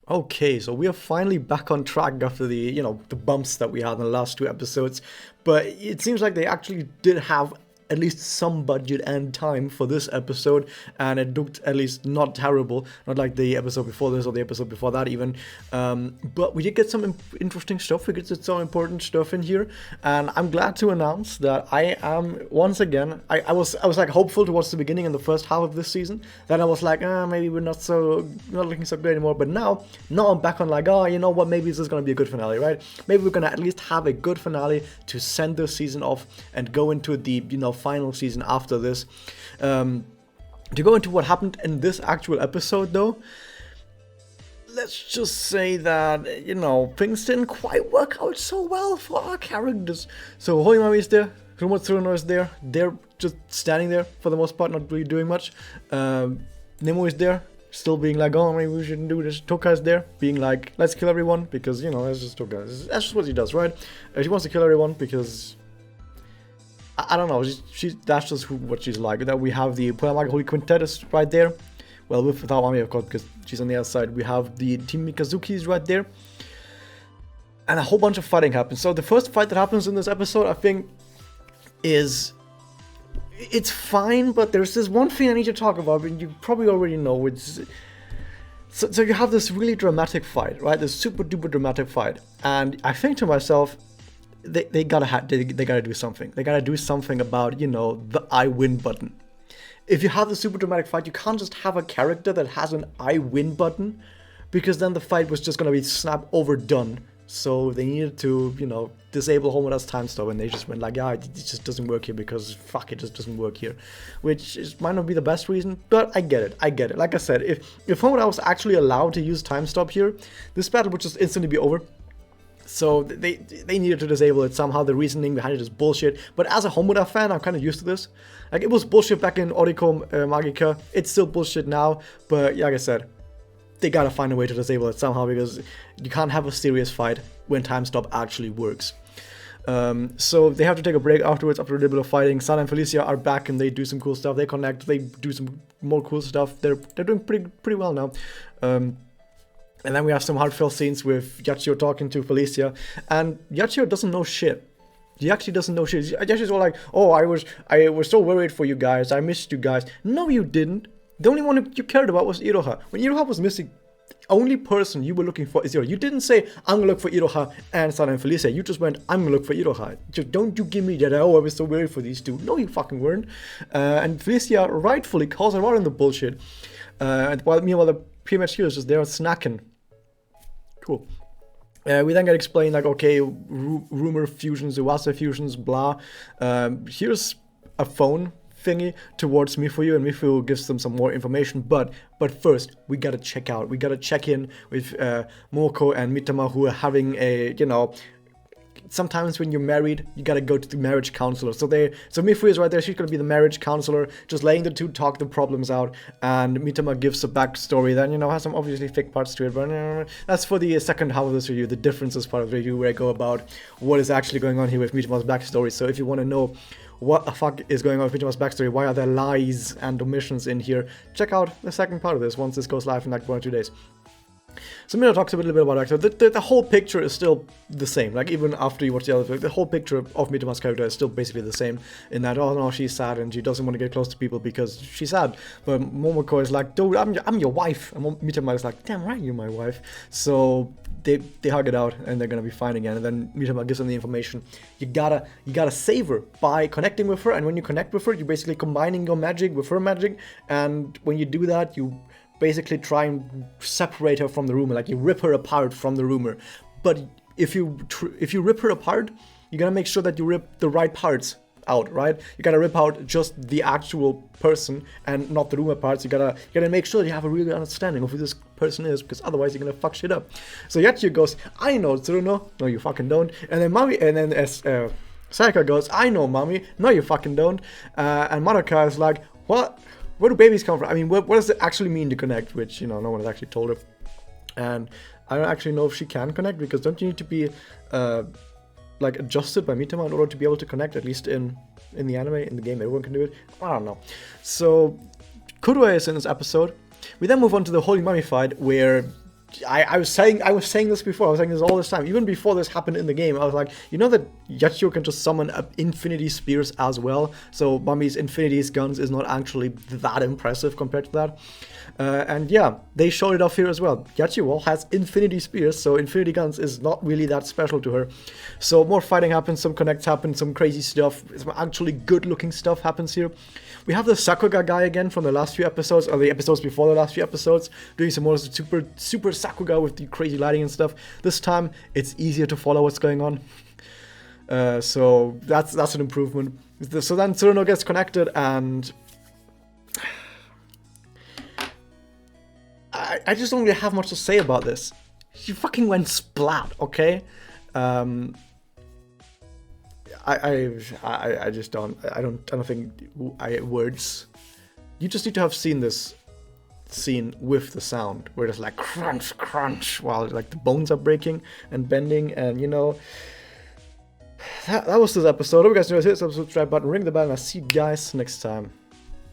Okay, so we are finally back on track after the bumps that we had in the last two episodes. But it seems like they actually did have at least some budget and time for this episode, and it looked at least not terrible, not like the episode before this or the episode before that even. But we did get some interesting stuff. We get some important stuff in here, and I'm glad to announce that I am once again. I was like hopeful towards the beginning in the first half of this season. Then I was like, maybe we're not looking so great anymore. But now I'm back on like, oh, you know what? Maybe this is gonna be a good finale, right? Maybe we're gonna at least have a good finale to send this season off and go into the final season after this. To go into what happened in this actual episode, though, let's just say that things didn't quite work out so well for our characters. So Hoimami is there, Tsuruno is there. They're just standing there for the most part, not really doing much. Nemo is there, still being like, oh, maybe we shouldn't do this. Toka is there, being like, let's kill everyone, because, that's just Toka. That's just what he does, right? She wants to kill everyone because, I don't know, that's just what she's like. That we have the Pulamagi Holy Quintet is right there. Well, without Mami, of course, because she's on the other side. We have the Team Mikazuki is right there. And a whole bunch of fighting happens. So the first fight that happens in this episode, I think, it's fine, but there's this one thing I need to talk about, and you probably already know. So you have this really dramatic fight, right? This super duper dramatic fight, and I think to myself, they gotta do something. They gotta do something about the I win button. If you have the super dramatic fight, you can't just have a character that has an I win button, because then the fight was just gonna be snap overdone. So they needed to, disable Homoda's time stop, and they just went like, yeah, it just doesn't work here because fuck, it just doesn't work here. Might not be the best reason, but I get it. Like I said, if Homoda was actually allowed to use time stop here, this battle would just instantly be over. So they needed to disable it somehow. The reasoning behind it is bullshit. But as a Homoda fan, I'm kind of used to this. Like, it was bullshit back in Oricom Magica. It's still bullshit now. But like I said, they gotta find a way to disable it somehow, because you can't have a serious fight when time stop actually works. So they have to take a break afterwards, after a little bit of fighting. Sana and Felicia are back and they do some cool stuff. They connect, they do some more cool stuff. They're doing pretty well now. And then we have some heartfelt scenes with Yachio talking to Felicia, and Yachio doesn't know shit. He actually doesn't know shit. Yachio's all like, "Oh, I was so worried for you guys. I missed you guys." No, you didn't. The only one you cared about was Iroha. When Iroha was missing, the only person you were looking for is Iroha. You didn't say, "I'm gonna look for Iroha and Sana and Felicia." You just went, "I'm gonna look for Iroha." Just don't you give me that, "Oh, I was so worried for these two." No, you fucking weren't. And Felicia rightfully calls her out on the bullshit. And meanwhile, the PMHQ is just there snacking. Cool. We then get explained like, okay, rumor fusions, Uwasa fusions, blah. Here's a phone thingy towards Mifuyu, and Mifuyu gives them some more information. But first, we gotta check in with Moko and Mitama, who are having a, sometimes when you're married, you gotta go to the marriage counselor. So Mifuyu is right there. She's gonna be the marriage counselor, just letting the two talk the problems out. And Mitama gives a backstory that has some obviously fake parts to it, but that's for the second half of this review. The differences part of the review, where I go about what is actually going on here with Mitama's backstory. So if you want to know what the fuck is going on with Mitama's backstory, why are there lies and omissions in here, check out the second part of this once this goes live in like 1 or 2 days. So Mino talks a little bit about it. So the whole picture is still the same. Like, even after you watch the other film, the whole picture of Mitama's character is still basically the same, in that, oh no, she's sad and she doesn't want to get close to people because she's sad. But Momoko is like, dude, I'm your wife. And Mitama is like, damn right, you're my wife. So they hug it out and they're gonna be fine again. And then Mitama gives them the information. You gotta save her by connecting with her. And when you connect with her, you're basically combining your magic with her magic. And when you do that, you basically try and separate her from the rumor, like you rip her apart from the rumor. But if you rip her apart, you gotta make sure that you rip the right parts out, right? You gotta rip out just the actual person and not the rumor parts. You gotta make sure that you have a real understanding of who this person is, because otherwise you're gonna fuck shit up. So Yachio goes, "I know Tsuruno." No, you fucking don't. And then Sayaka goes, "I know Mami." No, you fucking don't. And Madoka is like, "What? Where do babies come from? I mean, what does it actually mean to connect?" Which, no one has actually told her. And I don't actually know if she can connect, because don't you need to be adjusted by Mitama in order to be able to connect, at least in the anime, in the game everyone can do it? I don't know. So Kurue is in this episode. We then move on to the Holy Mummy fight, where I was saying this before. I was saying this all this time. Even before this happened in the game, I was like, you know that Yachio can just summon infinity spears as well. So Mami's infinity's guns is not actually that impressive compared to that. And yeah, they showed it off here as well. Yachio has infinity spears, so infinity guns is not really that special to her. So more fighting happens, some connects happen, some crazy stuff, some actually good looking stuff happens here. We have the Sakuga guy again from the last few episodes, or the episodes before the last few episodes, doing some more super Sakuga with the crazy lighting and stuff. This time, it's easier to follow what's going on. So that's an improvement. So then Tsuruno gets connected, and I just don't really have much to say about this. She fucking went splat, okay? I just don't think words. You just need to have seen this scene with the sound where it's like crunch crunch while like the bones are breaking and bending, and you know, that was this episode. Hope you guys enjoyed. Hit the subscribe button, ring the bell, and I'll see you guys next time.